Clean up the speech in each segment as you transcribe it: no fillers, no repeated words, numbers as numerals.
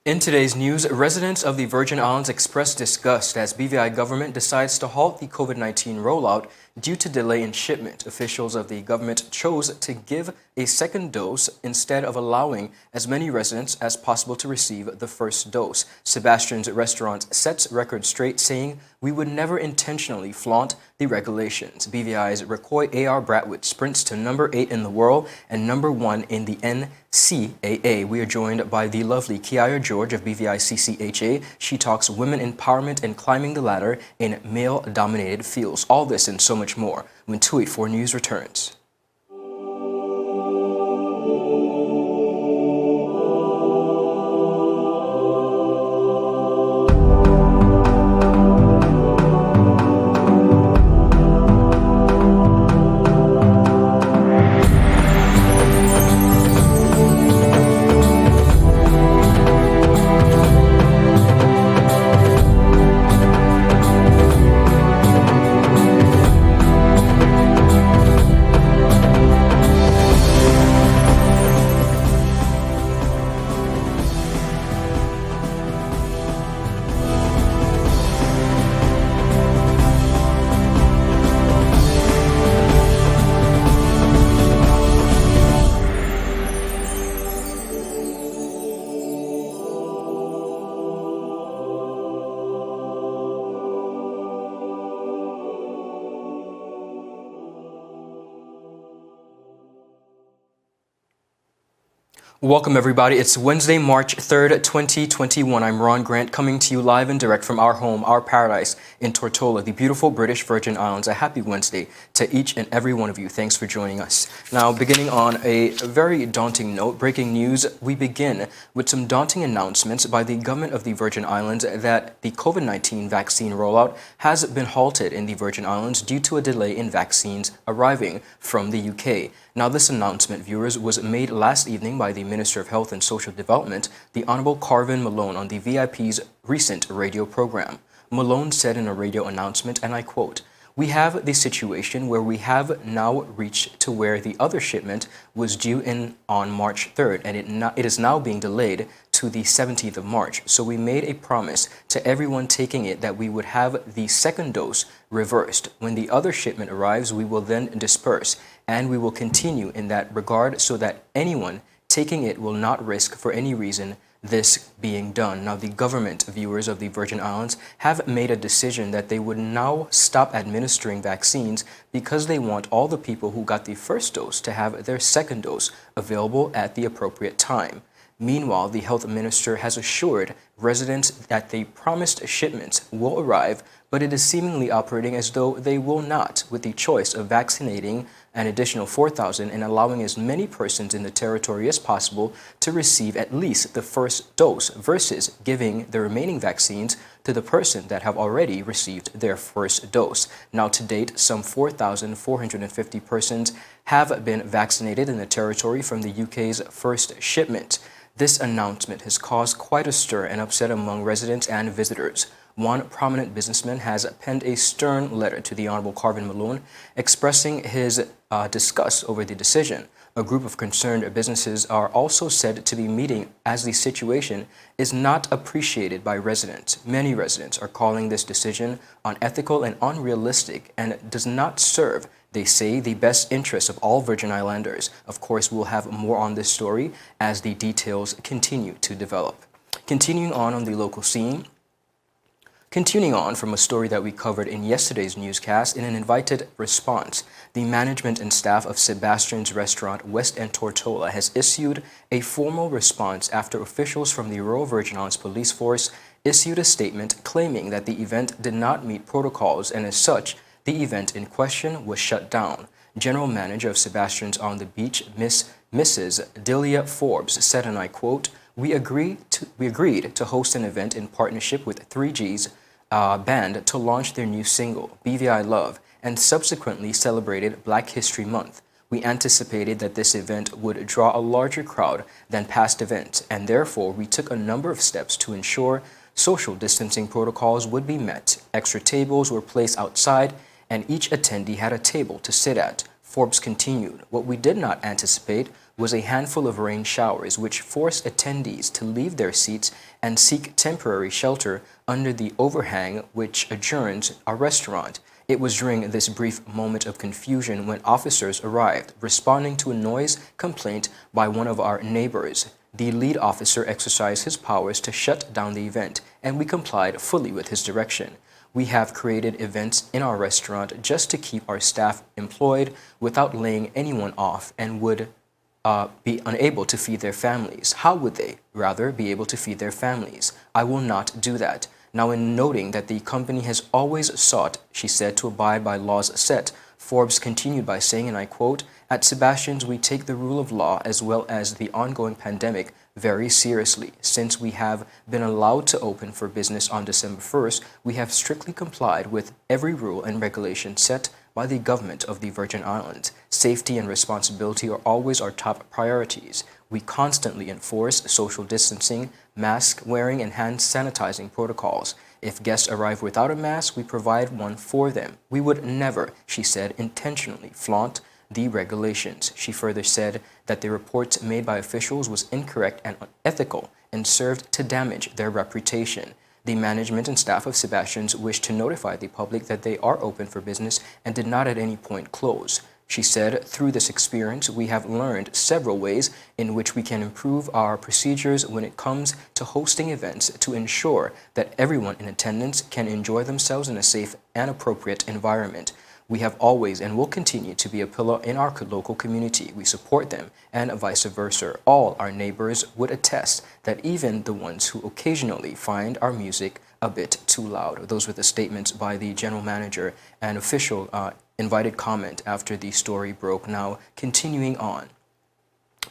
In today's news, residents of the Virgin Islands expressed disgust as BVI government decides to halt the COVID-19 rollout due to delay in shipment. Officials of the government chose to give a second dose instead of allowing as many residents as possible to receive the first dose. Sebastian's restaurant sets record straight, saying, "We would never intentionally flaunt the regulations." BVI's Rakkoi AR Brathwaite sprints to number 8 in the world and number 1 in the NCAA. We are joined by the lovely Kiaya George of BVI CCHA. She talks women empowerment and climbing the ladder in male-dominated fields. All this and so much more when 284 News returns. Welcome everybody. It's Wednesday, March 3rd, 2021. I'm Ron Grant coming to you live and direct from our home, our paradise in Tortola, the beautiful British Virgin Islands. A happy Wednesday to each and every one of you. Thanks for joining us. Now, beginning on a very daunting note, breaking news, we begin with some daunting announcements by the government of the Virgin Islands that the COVID-19 vaccine rollout has been halted in the Virgin Islands due to a delay in vaccines arriving from the UK. Now, this announcement, viewers, was made last evening by the Minister of Health and Social Development, the Honorable Carrion Malone, on the VIP's recent radio program. Malone said in a radio announcement, and I quote, "We have the situation where we have now reached to where the other shipment was due in on March 3rd, and it is now being delayed to the 17th of March. So we made a promise to everyone taking it that we would have the second dose reversed. When the other shipment arrives, we will then disperse, and we will continue in that regard so that anyone taking it will not risk for any reason this being done." Now, the government, viewers of the Virgin Islands, have made a decision that they would now stop administering vaccines because they want all the people who got the first dose to have their second dose available at the appropriate time. Meanwhile, the health minister has assured residents that the promised shipments will arrive, but it is seemingly operating as though they will not, with the choice of vaccinating an additional 4,000 and allowing as many persons in the territory as possible to receive at least the first dose versus giving the remaining vaccines to the person that have already received their first dose. Now, to date, some 4,450 persons have been vaccinated in the territory from the UK's first shipment. This announcement has caused quite a stir and upset among residents and visitors. One prominent businessman has penned a stern letter to the Honorable Carrion Malone expressing his disgust over the decision. A group of concerned businesses are also said to be meeting as the situation is not appreciated by residents. Many residents are calling this decision unethical and unrealistic and does not serve, they say, the best interests of all Virgin Islanders. Of course, we'll have more on this story as the details continue to develop. Continuing on the local scene, continuing on from a story that we covered in yesterday's newscast, in an invited response, the management and staff of Sebastian's restaurant West End Tortola has issued a formal response after officials from the Royal Virgin Islands Police Force issued a statement claiming that the event did not meet protocols, and as such, the event in question was shut down. General Manager of Sebastian's on the Beach, Mrs. Delia Forbes, said, and I quote, We agreed to host an event in partnership with 3G's band to launch their new single, BVI Love, and subsequently celebrated Black History Month. We anticipated that this event would draw a larger crowd than past events, and therefore we took a number of steps to ensure social distancing protocols would be met. Extra tables were placed outside, and each attendee had a table to sit at. Forbes continued, "What we did not anticipate was a handful of rain showers which forced attendees to leave their seats and seek temporary shelter under the overhang which adjourns our restaurant. It was during this brief moment of confusion when officers arrived, responding to a noise complaint by one of our neighbors. The lead officer exercised his powers to shut down the event, and we complied fully with his direction. We have created events in our restaurant just to keep our staff employed without laying anyone off and would be unable to feed their families. How would they, rather, be able to feed their families? I will not do that." Now, in noting that the company has always sought, she said, to abide by laws set, Forbes continued by saying, and I quote, "At Sebastian's, we take the rule of law as well as the ongoing pandemic very seriously. Since we have been allowed to open for business on December 1st, we have strictly complied with every rule and regulation set by the government of the Virgin Islands. Safety and responsibility are always our top priorities. We constantly enforce social distancing, mask wearing, and hand sanitizing protocols. If guests arrive without a mask, we provide one for them. We would never," she said, "intentionally flaunt the regulations." She further said that the reports made by officials was incorrect and unethical and served to damage their reputation. The management and staff of Sebastian's wish to notify the public that they are open for business and did not at any point close. She said, "Through this experience, we have learned several ways in which we can improve our procedures when it comes to hosting events to ensure that everyone in attendance can enjoy themselves in a safe and appropriate environment. We have always and will continue to be a pillar in our local community. We support them and vice versa. All our neighbors would attest that even the ones who occasionally find our music a bit too loud." Those were the statements by the general manager and official invited comment after the story broke. Now, continuing on.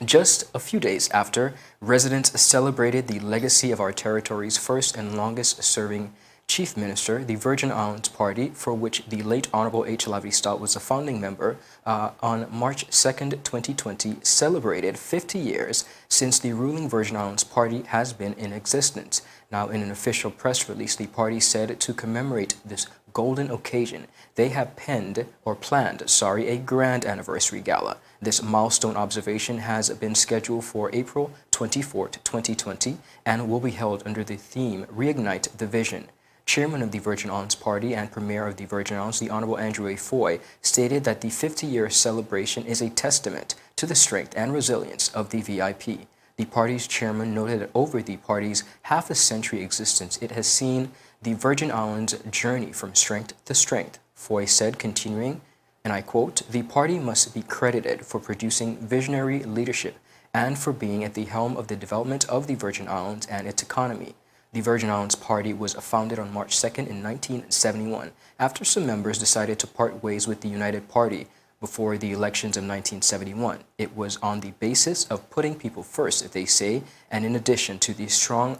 Just a few days after, residents celebrated the legacy of our territory's first and longest-serving Chief Minister, the Virgin Islands Party, for which the late Honorable H. Lavely Stout was a founding member, on March 2nd, 2020, celebrated 50 years since the ruling Virgin Islands Party has been in existence. Now, in an official press release, the party said to commemorate this golden occasion, they have planned a grand anniversary gala. This milestone observation has been scheduled for April 24th, 2020, and will be held under the theme Reignite the Vision. Chairman of the Virgin Islands Party and Premier of the Virgin Islands, the Honorable Andrew A. Foy, stated that the 50-year celebration is a testament to the strength and resilience of the VIP. The party's chairman noted that over the party's half-a-century existence, it has seen the Virgin Islands journey from strength to strength. Foy said, continuing, and I quote, "The party must be credited for producing visionary leadership and for being at the helm of the development of the Virgin Islands and its economy. The Virgin Islands Party was founded on March 2nd in 1971 after some members decided to part ways with the United Party before the elections of 1971. It was on the basis of putting people first, they say, and in addition to the strong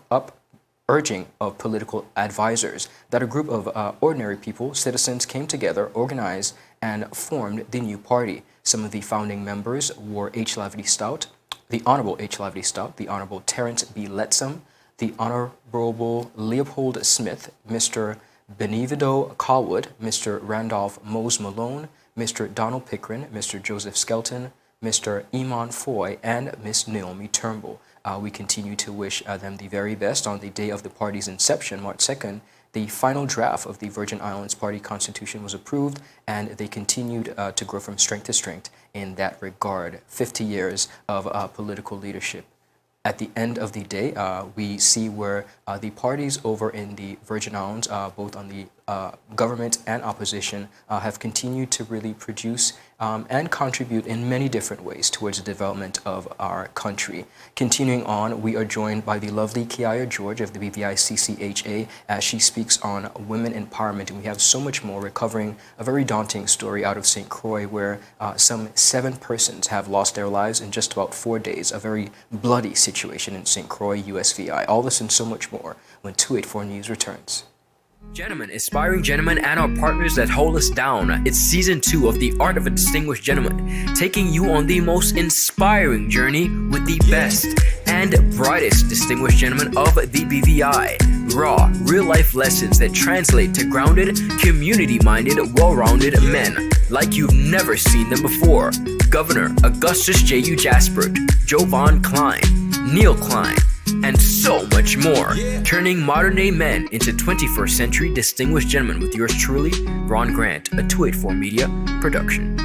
urging of political advisors, that a group of ordinary people, citizens, came together, organized, and formed the new party. Some of the founding members were H. Lavely Stout, the Honorable H. Lavely Stout, the Honorable Terence B. Lettsome, the Honorable Leopold Smith, Mr. Benevido Colwood, Mr. Randolph Mose Malone, Mr. Donald Pickren, Mr. Joseph Skelton, Mr. Iman Foy, and Miss Naomi Turnbull. We continue to wish them the very best. On the day of the party's inception, March 2nd, the final draft of the Virgin Islands Party Constitution was approved, and they continued to grow from strength to strength in that regard. 50 years of political leadership. At the end of the day, we see where the parties over in the Virgin Islands, both on the government and opposition, have continued to really produce and contribute in many different ways towards the development of our country. Continuing on, we are joined by the lovely Kiaya George of the BVI CCHA as she speaks on women empowerment. And we have so much more. We're covering a very daunting story out of St. Croix where some 7 persons have lost their lives in just about 4 days. A very bloody situation in St. Croix, USVI. All this and so much more when 284 News returns. Gentlemen, aspiring gentlemen, and our partners that hold us down. It's season 2 of The Art of a Distinguished Gentleman, taking you on the most inspiring journey with the best and brightest distinguished gentlemen of the BVI. Raw, real-life lessons that translate to grounded, community-minded, well-rounded men like you've never seen them before. Governor Augustus J.U. Jaspert, Jovan Klein, Neil Klein, and so much more. Turning modern-day men into 21st century distinguished gentlemen with yours truly, Ron Grant, a 284 Media production.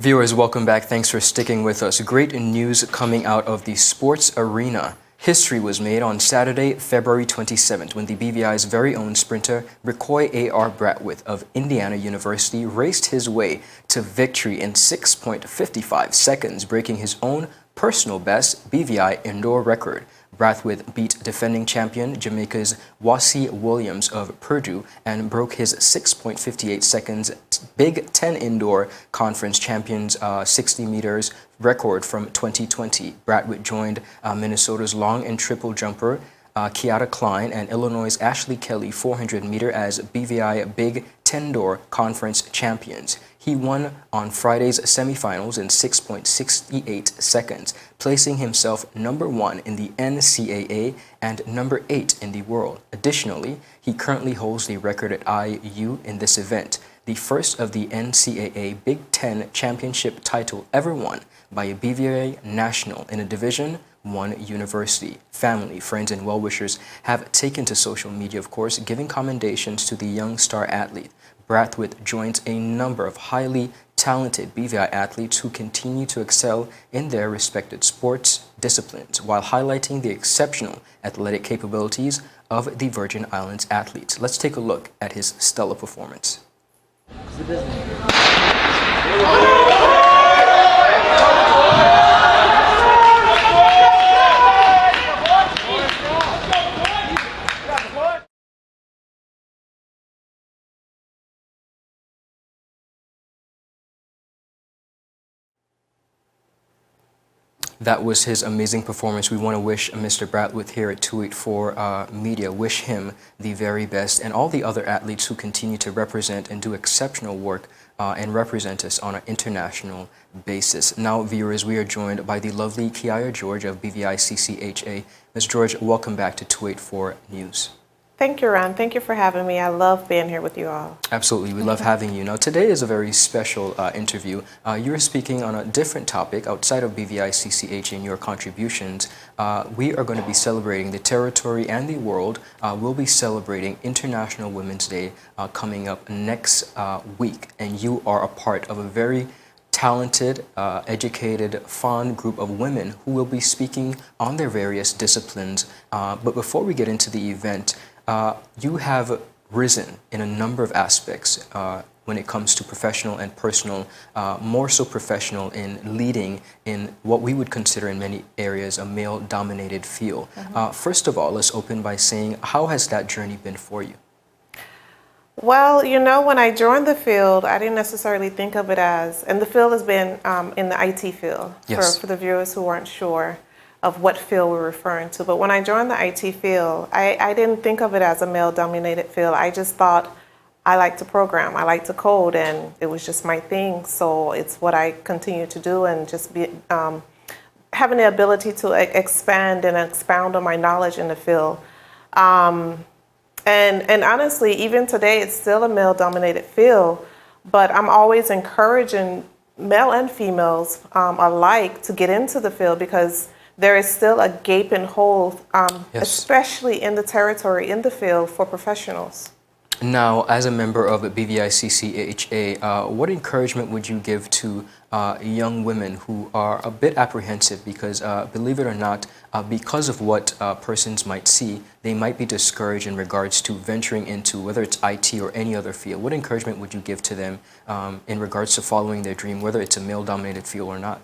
Viewers, welcome back. Thanks for sticking with us. Great news coming out of the sports arena. History was made on Saturday, February 27th, when the BVI's very own sprinter, Rakkoi A.R. Brathwaite of Indiana University, raced his way to victory in 6.55 seconds, breaking his own personal best BVI indoor record. Brathwaite beat defending champion Jamaica's Wasi Williams of Purdue and broke his 6.58 seconds Big Ten Indoor Conference Champions 60 meters record from 2020. Brathwaite joined Minnesota's long and triple jumper Kiata Klein and Illinois' Ashley Kelly 400 meter as BVI Big Ten Indoor Conference champions. He won on Friday's semifinals in 6.68 seconds, placing himself number 1 in the NCAA and number 8 in the world. Additionally, he currently holds the record at IU in this event, the first of the NCAA Big Ten championship title ever won by a BVI national in a Division I university. Family, friends, and well-wishers have taken to social media, of course, giving commendations to the young star athlete. Brathwaite joins a number of highly talented BVI athletes who continue to excel in their respected sports disciplines while highlighting the exceptional athletic capabilities of the Virgin Islands athletes. Let's take a look at his stellar performance. That was his amazing performance. We want to wish Mr. Brathwaite here at 284 Media, wish him the very best, and all the other athletes who continue to represent and do exceptional work and represent us on an international basis. Now, viewers, we are joined by the lovely Kiara George of BVI CCHA. Ms. George, welcome back to 284 News. Thank you, Ron. Thank you for having me. I love being here with you all. Absolutely. We love having you. Now, today is a very special interview. You're speaking on a different topic outside of BVI CCH and your contributions. We are going to be celebrating the territory and the world. We'll be celebrating International Women's Day coming up next week. And you are a part of a very talented, educated, fun group of women who will be speaking on their various disciplines. But before we get into the event, you have risen in a number of aspects when it comes to professional and personal, more so professional in leading in what we would consider in many areas a male-dominated field. First of all, let's open by saying, how has that journey been for you? Well, you know, when I joined the field, I didn't necessarily think of it as, and the field has been in the IT field, yes, for the viewers who weren't sure of what field we're referring to. But when I joined the IT field, I didn't think of it as a male-dominated field. I just thought I like to program, I like to code, and it was just my thing. So it's what I continue to do, and just be having the ability to expand and expound on my knowledge in the field. And honestly, even today, it's still a male-dominated field, but I'm always encouraging male and females alike to get into the field, because there is still a gaping hole, especially in the territory, in the field, for professionals. Now, as a member of BVI CCHA, what encouragement would you give to young women who are a bit apprehensive because, believe it or not, because of what persons might see, they might be discouraged in regards to venturing into whether it's IT or any other field? What encouragement would you give to them in regards to following their dream, whether it's a male-dominated field or not?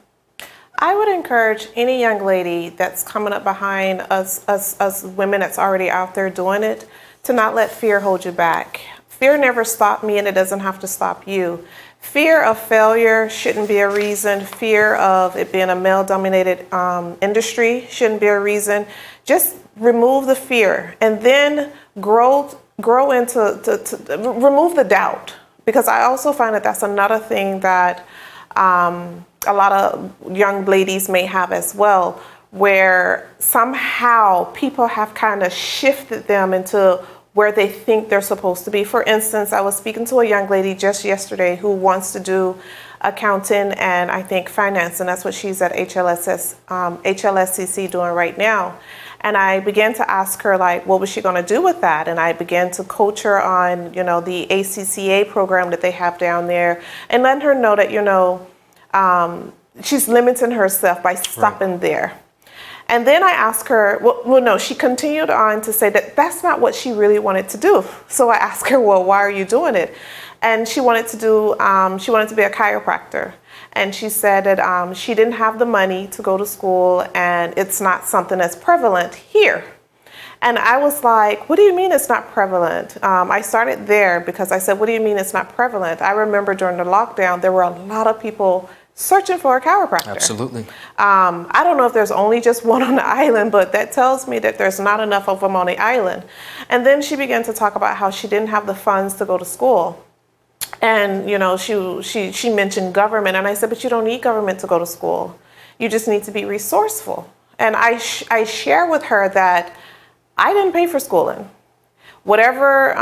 I would encourage any young lady that's coming up behind us women that's already out there doing it, to not let fear hold you back. Fear never stopped me, and it doesn't have to stop you. Fear of failure shouldn't be a reason. Fear of it being a male-dominated industry shouldn't be a reason. Just remove the fear, and then grow into remove the doubt. Because I also find that that's another thing that a lot of young ladies may have as well. where somehow people have kind of shifted them into where they think they're supposed to be. For instance, I was speaking to a young lady just yesterday who wants to do accounting and I think finance, and that's what she's at HLSCC doing right now. And I began to ask her, like, what was she going to do with that? And I began to coach her on, the ACCA program that they have down there, and letting her know that, she's limiting herself by stopping there. And then I asked her, no, she continued on to say that that's not what she really wanted to do. So I asked her, well, why are you doing it? And she wanted to be a chiropractor. And she said that she didn't have the money to go to school and it's not something that's prevalent here. And I was like, what do you mean it's not prevalent? I started there because I said, what do you mean it's not prevalent? I remember during the lockdown, there were a lot of people searching for a chiropractor. Absolutely. I don't know if there's only just one on the island, but that tells me that there's not enough of them on the island. And then she began to talk about how she didn't have the funds to go to school. And, she mentioned government. And I said, but you don't need government to go to school. You just need to be resourceful. And I share with her that I didn't pay for schooling. Whatever,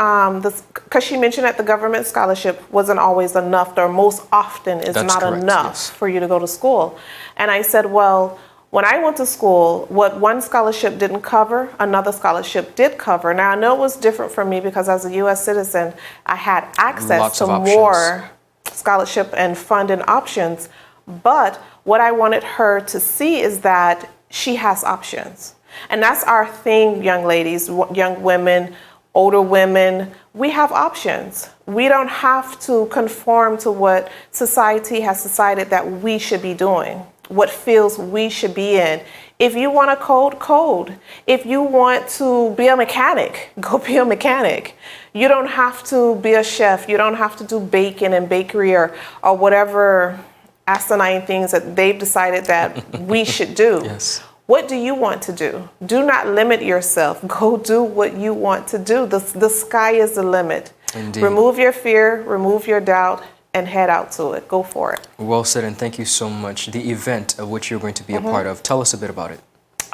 because she mentioned that the government scholarship wasn't always enough, or most often is That's not correct, enough yes. for you to go to school. And I said, well, when I went to school, what one scholarship didn't cover, another scholarship did cover. Now, I know it was different for me because as a U.S. citizen, I had access Lots to of options. more scholarship and funding options. But what I wanted her to see is that she has options. And that's our thing, young ladies, young women, older women. We have options. We don't have to conform to what society has decided that we should be doing, what fields we should be in. If you want to code. If you want to be a mechanic, go be a mechanic. You don't have to be a chef. You don't have to do baking and bakery or whatever asinine things that they've decided that we should do. Yes. What do you want to do? Do not limit yourself. Go do what you want to do. The sky is the limit. Indeed. Remove your fear, remove your doubt, and head out to it. Go for it. Well said, and thank you so much. The event of which you're going to be a part of, tell us a bit about it.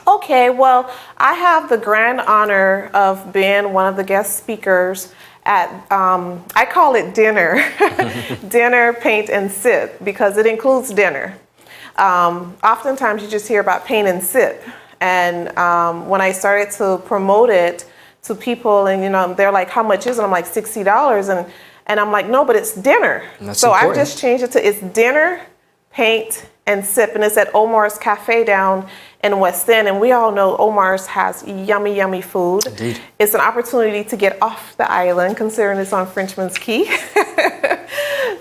Okay, well, I have the grand honor of being one of the guest speakers at, I call it dinner, dinner, paint, and sip, because it includes dinner. Oftentimes you just hear about paint and sip. And when I started to promote it to people and, they're like, how much is it? I'm like, $60. And I'm like, no, but it's dinner. So I've just changed it to it's dinner, paint, and sip. And it's at Omar's Cafe down in West End. And we all know Omar's has yummy, yummy food. Indeed. It's an opportunity to get off the island, considering it's on Frenchman's Key.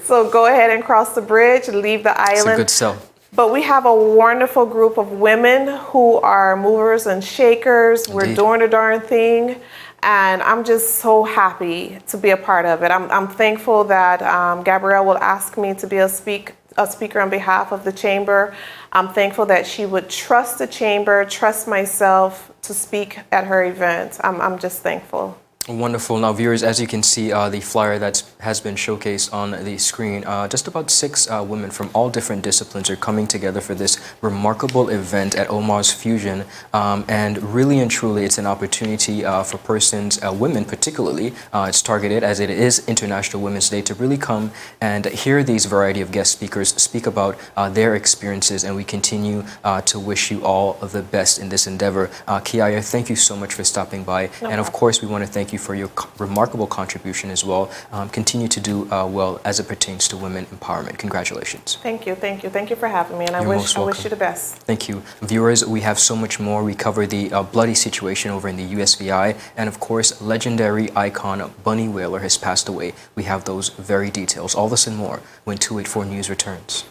So go ahead and cross the bridge, leave the island. It's a good sell. But we have a wonderful group of women who are movers and shakers. We're doing the darn thing. And I'm just so happy to be a part of it. I'm thankful that Gabrielle will ask me to be a speaker on behalf of the chamber. I'm thankful that she would trust the chamber, trust myself to speak at her event. I'm just thankful. Wonderful. Now, viewers, as you can see, the flyer that has been showcased on the screen, just about 6 women from all different disciplines are coming together for this remarkable event at Omar's Fusion. And really and truly, it's an opportunity for persons, women particularly, it's targeted as it is International Women's Day, to really come and hear these variety of guest speakers speak about their experiences. And we continue to wish you all the best in this endeavor. Kiaya, thank you so much for stopping by. And of course, we want to thank you for your remarkable contribution as well. Continue to do well as it pertains to women empowerment. Congratulations. Thank you, thank you. Thank you for having me, and I wish you the best. Thank you. Viewers, we have so much more. We cover the bloody situation over in the USVI, and of course, legendary icon Bunny Wailer has passed away. We have those very details. All this and more when 284 News returns.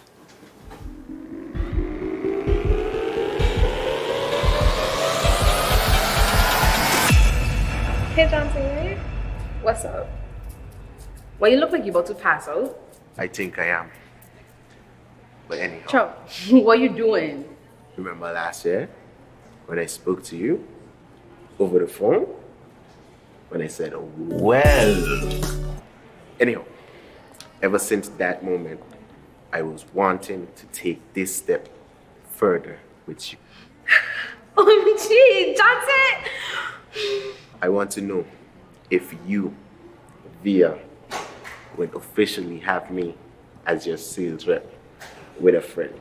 Hey, Johnson. What's up? Well, you look like you're about to pass out. I think I am. But anyhow. Cho, what are you doing? Remember last year when I spoke to you over the phone? When I said, well. Anyhow, ever since that moment, I was wanting to take this step further with you. OMG, Johnson! I want to know if you, Via, would officially have me as your sales rep with a friend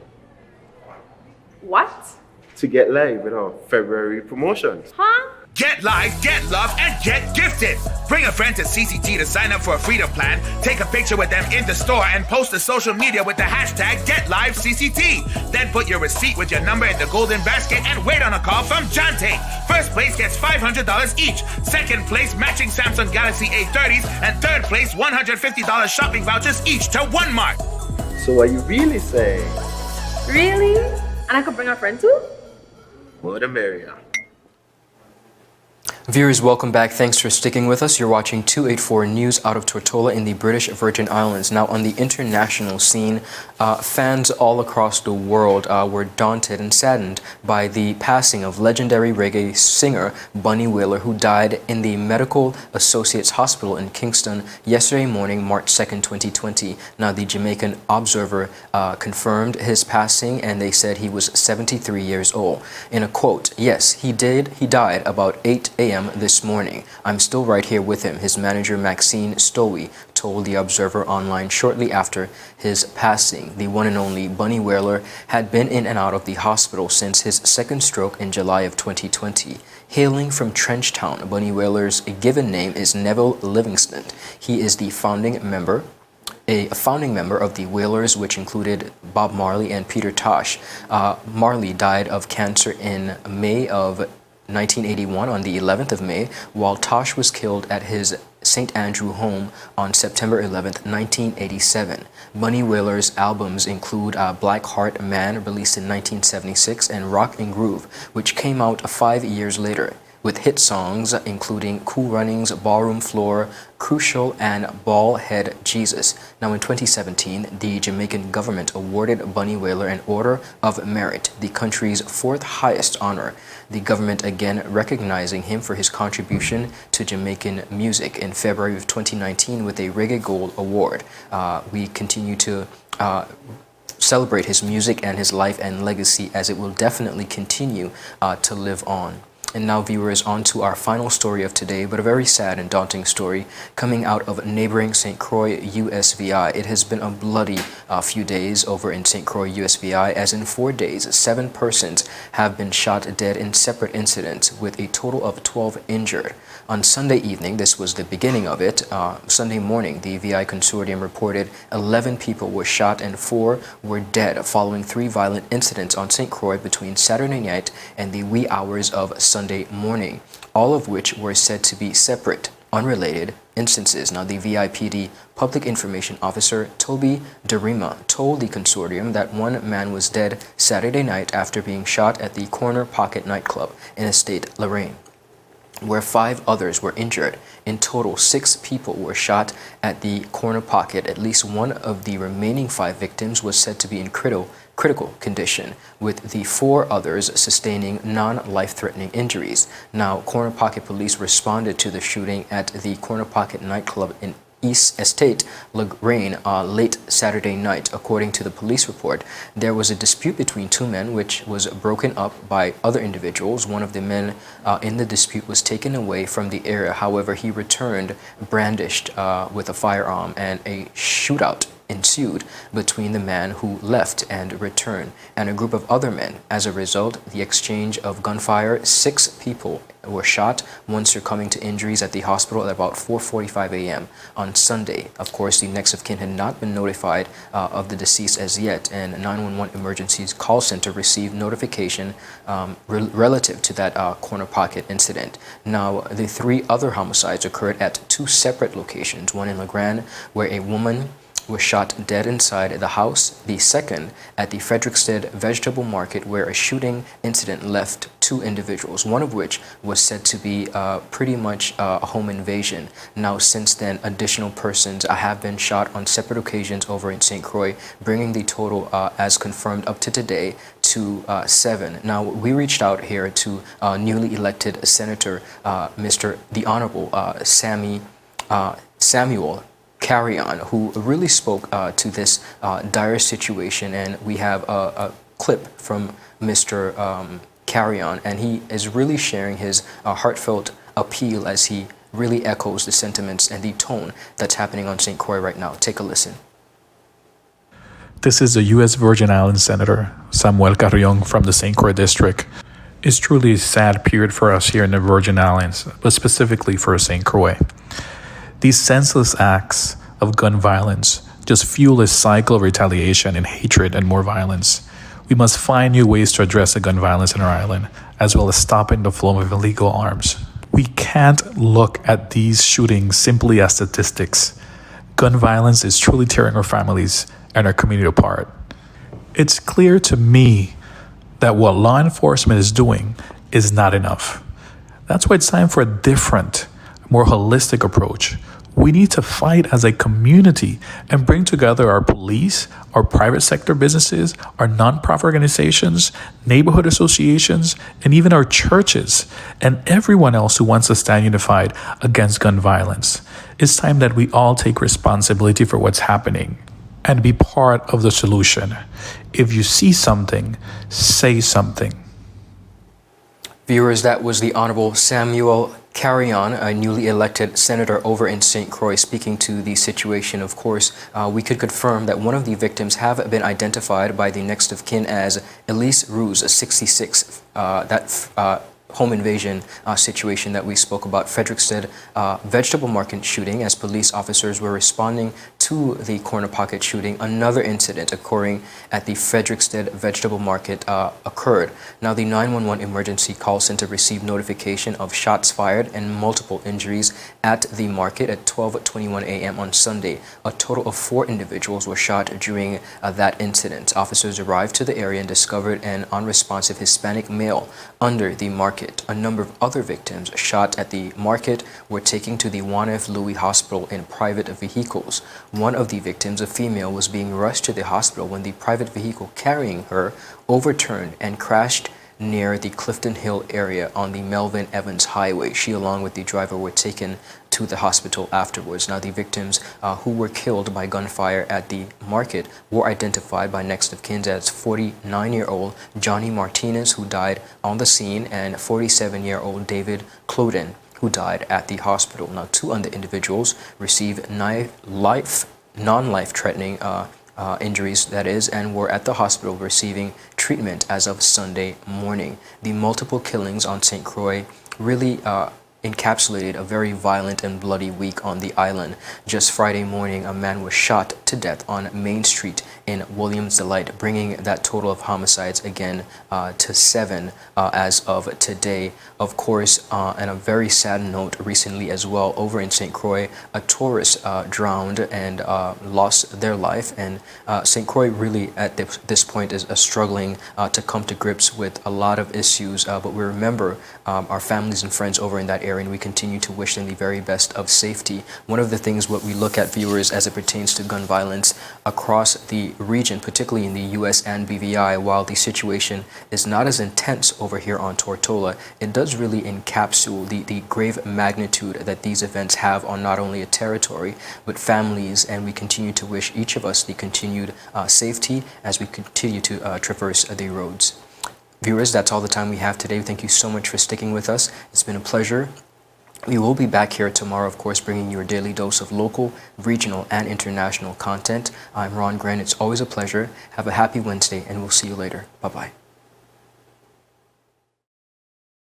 What? to get live with our February promotions. Huh? Get live, get love, and get gifted. Bring a friend to CCT to sign up for a freedom plan. Take a picture with them in the store and post to social media with the hashtag GetLiveCCT. Then put your receipt with your number in the golden basket and wait on a call from Jante. First place gets $500 each. Second place matching Samsung Galaxy A30s. And third place $150 shopping vouchers each to one mark. So what you really saying? Really? And I could bring a friend too? More the merrier. Viewers, welcome back. Thanks for sticking with us. You're watching 284 News out of Tortola in the British Virgin Islands. Now, on the international scene, fans all across the world were daunted and saddened by the passing of legendary reggae singer Bunny Wailer, who died in the Medical Associates Hospital in Kingston yesterday morning, March 2nd, 2020. Now, the Jamaican Observer confirmed his passing, and they said he was 73 years old. In a quote, "Yes, he did. He died about 8 a.m. this morning. I'm still right here with him," his manager Maxine Stowey told the Observer Online shortly after his passing. The one and only Bunny Wailer had been in and out of the hospital since his second stroke in July of 2020. Hailing from Trenchtown, Bunny Wailer's given name is Neville Livingston. He is the founding member of the Wailers, which included Bob Marley and Peter Tosh. Marley died of cancer in May of 1981 on the 11th of May, while Tosh was killed at his St. Andrew home on September 11th, 1987. Bunny Wailer's albums include Black Heart Man, released in 1976, and Rock and Groove, which came out 5 years later, with hit songs including Cool Runnings, Ballroom Floor, Crucial, and Ball Head Jesus. Now, in 2017, the Jamaican government awarded Bunny Wailer an Order of Merit, the country's fourth highest honor. The government again recognizing him for his contribution to Jamaican music in February of 2019 with a Reggae Gold Award. We continue to celebrate his music and his life and legacy, as it will definitely continue to live on. And now, viewers, on to our final story of today, but a very sad and daunting story coming out of neighboring St. Croix, USVI. It has been a bloody few days over in St. Croix, USVI, as in 4 days, 7 persons have been shot dead in separate incidents, with a total of 12 injured. On Sunday evening, this was the beginning of it, Sunday morning, the VI Consortium reported 11 people were shot and 4 were dead following 3 violent incidents on St. Croix between Saturday night and the wee hours of Sunday morning, all of which were said to be separate, unrelated instances. Now, the VIPD Public Information Officer Toby Derima told the consortium that one man was dead Saturday night after being shot at the Corner Pocket nightclub in Estate Lorraine, where 5 others were injured. In total, 6 people were shot at the Corner Pocket. At least one of the remaining 5 victims was said to be in critical condition, with the 4 others sustaining non-life-threatening injuries. Now, Corner Pocket police responded to the shooting at the Corner Pocket nightclub in East Estate Lorraine late Saturday night. According to the police report, there was a dispute between 2 men, which was broken up by other individuals. One of the men in the dispute was taken away from the area. However, he returned brandished with a firearm, and a shootout ensued between the man who left and returned and a group of other men. As a result, the exchange of gunfire, 6 people were shot, one succumbing to injuries at the hospital at about 4:45 a.m. on Sunday. Of course, the next of kin had not been notified of the deceased as yet, and 911 Emergencies Call Center received notification relative to that Corner Pocket incident. Now, the 3 other homicides occurred at 2 separate locations, one in LeGrand, where a woman was shot dead inside the house. The second at the Frederiksted Vegetable Market, where a shooting incident left 2 individuals, one of which was said to be pretty much a home invasion. Now, since then, additional persons have been shot on separate occasions over in St. Croix, bringing the total, as confirmed up to today, to 7. Now, we reached out here to newly elected Senator, the Honorable Samuel Carrion, who really spoke to this dire situation, and we have a clip from Mr. Carrion, and he is really sharing his heartfelt appeal as he really echoes the sentiments and the tone that's happening on St. Croix right now. Take a listen. This is the U.S. Virgin Islands Senator Samuel Carrion from the St. Croix District. It's truly a sad period for us here in the Virgin Islands, but specifically for St. Croix. These senseless acts of gun violence just fuel a cycle of retaliation and hatred and more violence. We must find new ways to address the gun violence in our island, as well as stopping the flow of illegal arms. We can't look at these shootings simply as statistics. Gun violence is truly tearing our families and our community apart. It's clear to me that what law enforcement is doing is not enough. That's why it's time for a different, more holistic approach. We need to fight as a community and bring together our police, our private sector businesses, our nonprofit organizations, neighborhood associations, and even our churches, and everyone else who wants to stand unified against gun violence. It's time that we all take responsibility for what's happening and be part of the solution. If you see something, say something. Viewers, that was the Honorable Samuel Carrion, a newly elected senator over in St. Croix, speaking to the situation. Of course, we could confirm that one of the victims have been identified by the next of kin as Elise Ruse, 66, home invasion situation that we spoke about, Frederickstead vegetable market shooting, as police officers were responding to the corner pocket shooting. Another incident occurring at the Frederickstead vegetable market occurred. Now, the 911 emergency call center received notification of shots fired and multiple injuries at the market at 12:21 a.m. on Sunday. A total of 4 individuals were shot during that incident. Officers arrived to the area and discovered an unresponsive Hispanic male under the market. A number of other victims shot at the market were taken to the Juan F. Louis Hospital in private vehicles. One of the victims, a female, was being rushed to the hospital when the private vehicle carrying her overturned and crashed near the Clifton Hill area on the Melvin Evans Highway. She, along with the driver, were taken to the hospital afterwards. Now, the victims who were killed by gunfire at the market were identified by next of kin as 49-year-old Johnny Martinez, who died on the scene, and 47-year-old David Cloden, who died at the hospital. Now, 2 other individuals received non-life-threatening injuries, that is, and were at the hospital receiving treatment as of Sunday morning. The multiple killings on St. Croix really encapsulated a very violent and bloody week on the island. Just Friday morning, a man was shot to death on Main Street in Williams Delight, bringing that total of homicides again to 7 as of today. Of course, on a very sad note, recently as well, over in St. Croix, a tourist drowned and lost their life. And St. Croix really at this point is struggling to come to grips with a lot of issues. But we remember our families and friends over in that area, and we continue to wish them the very best of safety. One of the things what we look at, viewers, as it pertains to gun violence across the region, particularly in the U.S. and BVI, while the situation is not as intense over here on Tortola, it does really encapsulate the grave magnitude that these events have on not only a territory, but families, and we continue to wish each of us the continued safety as we continue to traverse the roads. Viewers, that's all the time we have today. Thank you so much for sticking with us. It's been a pleasure. We will be back here tomorrow, of course, bringing you a daily dose of local, regional, and international content. I'm Ron Grant. It's always a pleasure. Have a happy Wednesday, and we'll see you later. Bye-bye.